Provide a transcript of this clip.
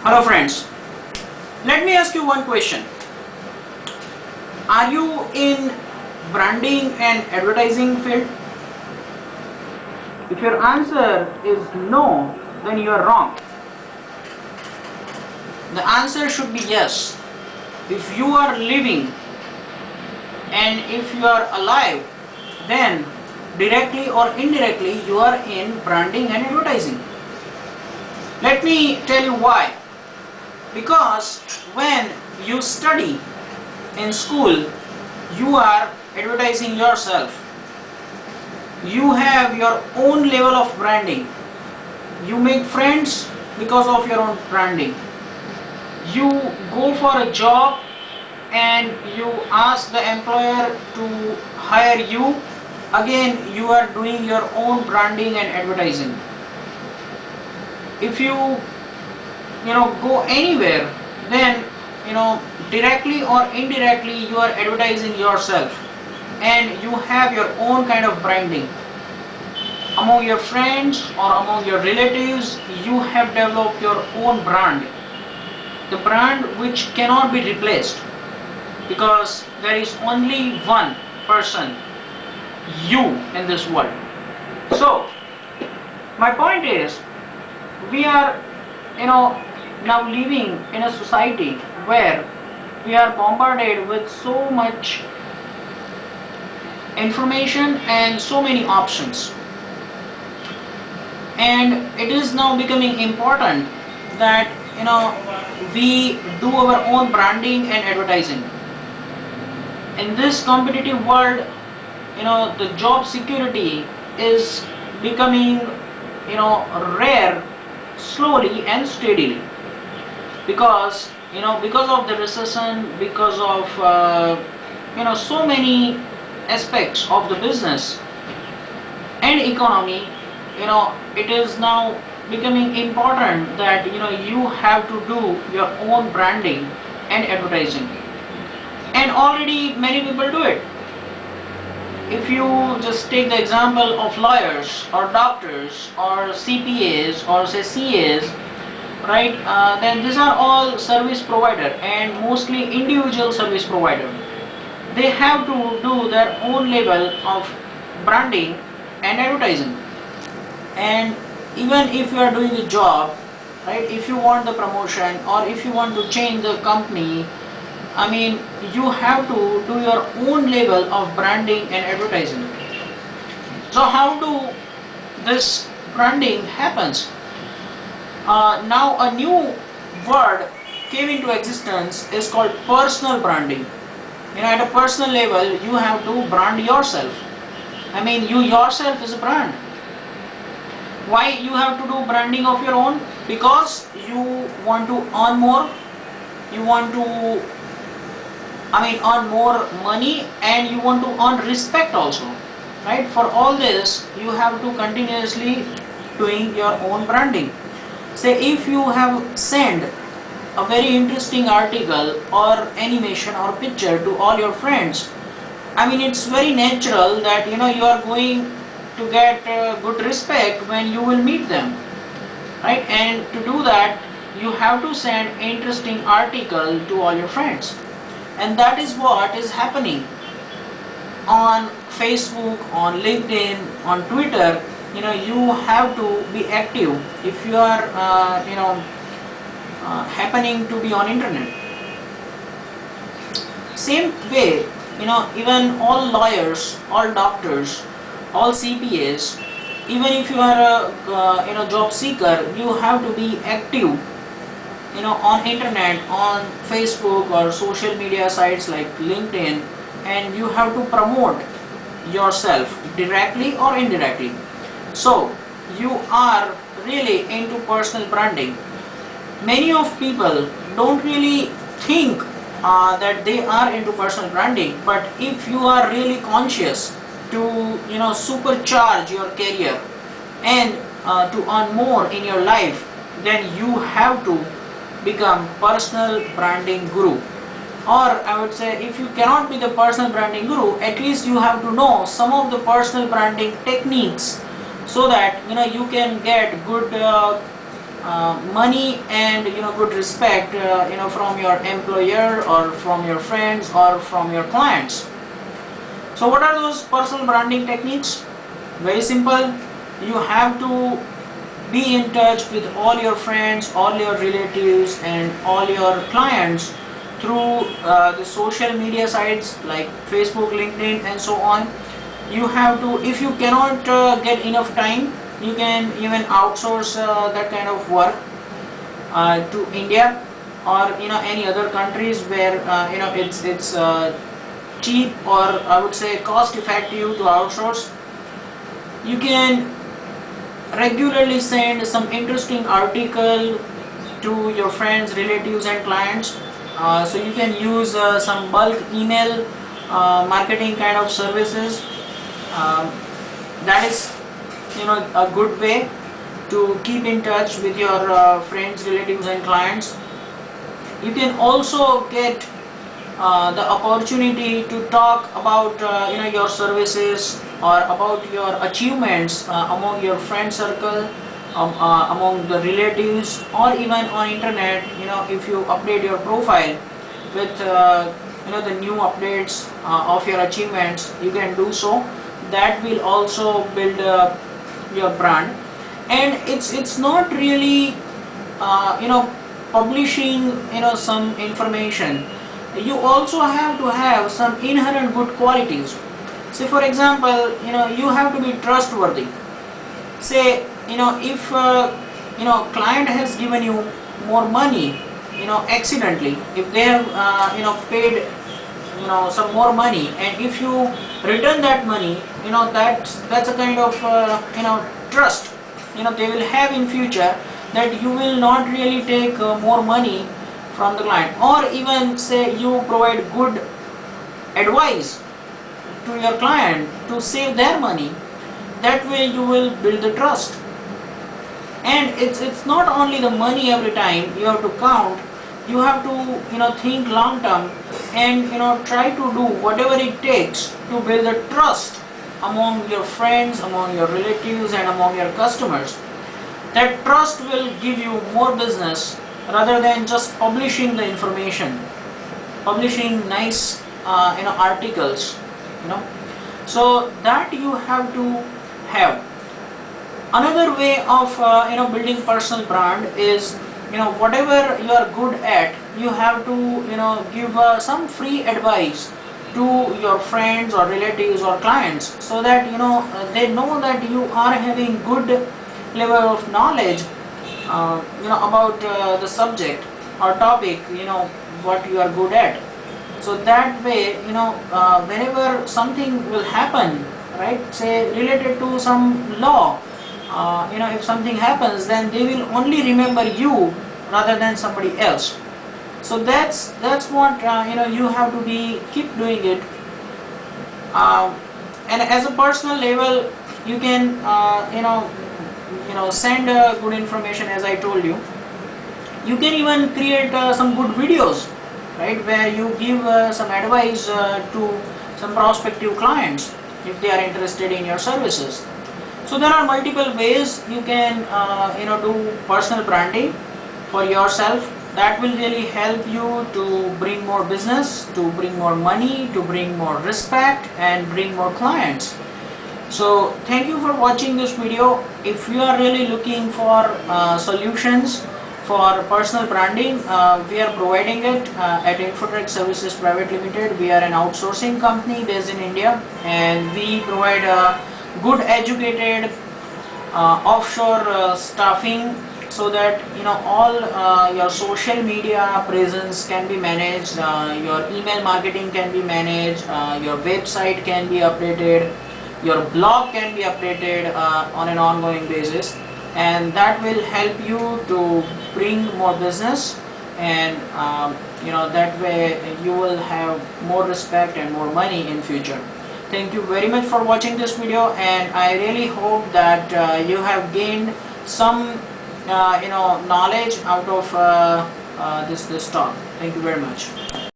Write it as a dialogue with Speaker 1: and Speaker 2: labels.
Speaker 1: Hello friends, let me ask you one question. Are you in branding and advertising field? If your answer is no, then you are wrong. The answer should be yes. If you are living and if you are alive, then directly or indirectly you are in branding and advertising. Let me tell you why. Because when you study in school, you are advertising yourself. You have your own level of branding. You make friends because of your own branding. You go for a job and you ask the employer to hire you. Again, you are doing your own branding and advertising. If you go anywhere, then directly or indirectly you are advertising yourself, and you have your own kind of branding. Among your friends or among your relatives, you have developed your own brand, the brand which cannot be replaced, because there is only one person, you, in this world. So my point is, we are now living in a society where we are bombarded with so much information and so many options, and it is now becoming important that we do our own branding and advertising. In this competitive world, the job security is becoming rare slowly and steadily, because because of the recession, because of so many aspects of the business and economy. It is now becoming important that you have to do your own branding and advertising, and already many people do it. If you just take the example of lawyers or doctors or CPAs or say CAs, right, then these are all service provider, and mostly individual service provider. They have to do their own level of branding and advertising. And even if you are doing a job, right, if you want the promotion or if you want to change the company, you have to do your own level of branding and advertising. So how do this branding happens? Now a new word came into existence, is called personal branding. At a personal level, you have to brand yourself. You yourself is a brand. Why you have to do branding of your own? Because you want to earn more, you want to earn more money, and you want to earn respect also, right? For all this, you have to continuously doing your own branding. Say if you have sent a very interesting article or animation or picture to all your friends, it's very natural that you are going to get good respect when you will meet them, right? And to do that, you have to send interesting article to all your friends, and that is what is happening on Facebook, on LinkedIn, on Twitter. You have to be active if you are happening to be on internet. Same way, even all lawyers, all doctors, all CPAs, even if you are a job seeker, you have to be active on internet, on Facebook or social media sites like LinkedIn, and you have to promote yourself directly or indirectly. So you are really into personal branding. Many of people don't really think that they are into personal branding, but if you are really conscious to supercharge your career and to earn more in your life, then you have to become personal branding guru. Or I would say, if you cannot be the personal branding guru, at least you have to know some of the personal branding techniques, so that you can get good money and good respect from your employer or from your friends or from your clients. So what are those personal branding techniques? Very simple. You have to be in touch with all your friends, all your relatives and all your clients through the social media sites like Facebook, LinkedIn and so on. You have to, if you cannot get enough time, you can even outsource that kind of work to India or any other countries where it's cheap, or I would say cost effective to outsource. You can regularly send some interesting article to your friends, relatives and clients. So you can use some bulk email marketing kind of services. That is a good way to keep in touch with your friends, relatives and clients. You can also get the opportunity to talk about your services or about your achievements among your friend circle, among the relatives, or even on internet. If you update your profile with the new updates of your achievements, you can do so. That will also build your brand. And it's not really publishing some information. You also have to have some inherent good qualities. Say for example, you have to be trustworthy. Say if client has given you more money accidentally, if they have paid some more money, and if you return that money, that's a kind of trust they will have in future, that you will not really take more money from the client. Or even say you provide good advice to your client to save their money, that way you will build the trust. And it's not only the money every time you have to count. You have to think long term and try to do whatever it takes to build the trust among your friends, among your relatives and among your customers. That trust will give you more business rather than just publishing the information, publishing nice articles. So that you have to have. Another way of building personal brand is whatever you are good at, you have to give some free advice to your friends or relatives or clients, so that they know that you are having good level of knowledge about the subject or topic what you are good at. So that way whenever something will happen, right, say related to some law, if something happens, then they will only remember you rather than somebody else. So that's what you have to keep doing it. And as a personal level, you can send good information, as I told you. You can even create some good videos, right, where you give some advice to some prospective clients if they are interested in your services. So there are multiple ways you can do personal branding for yourself. That will really help you to bring more business, to bring more money, to bring more respect and bring more clients. So thank you for watching this video. If you are really looking for solutions for personal branding, we are providing it at Infotech Services Private Limited. We are an outsourcing company based in India, and we provide good educated offshore staffing, so that all your social media presence can be managed, your email marketing can be managed, your website can be updated, your blog can be updated on an ongoing basis, and that will help you to bring more business, and that way you will have more respect and more money in future. Thank you very much for watching this video, and I really hope that you have gained some knowledge out of this talk. Thank you very much.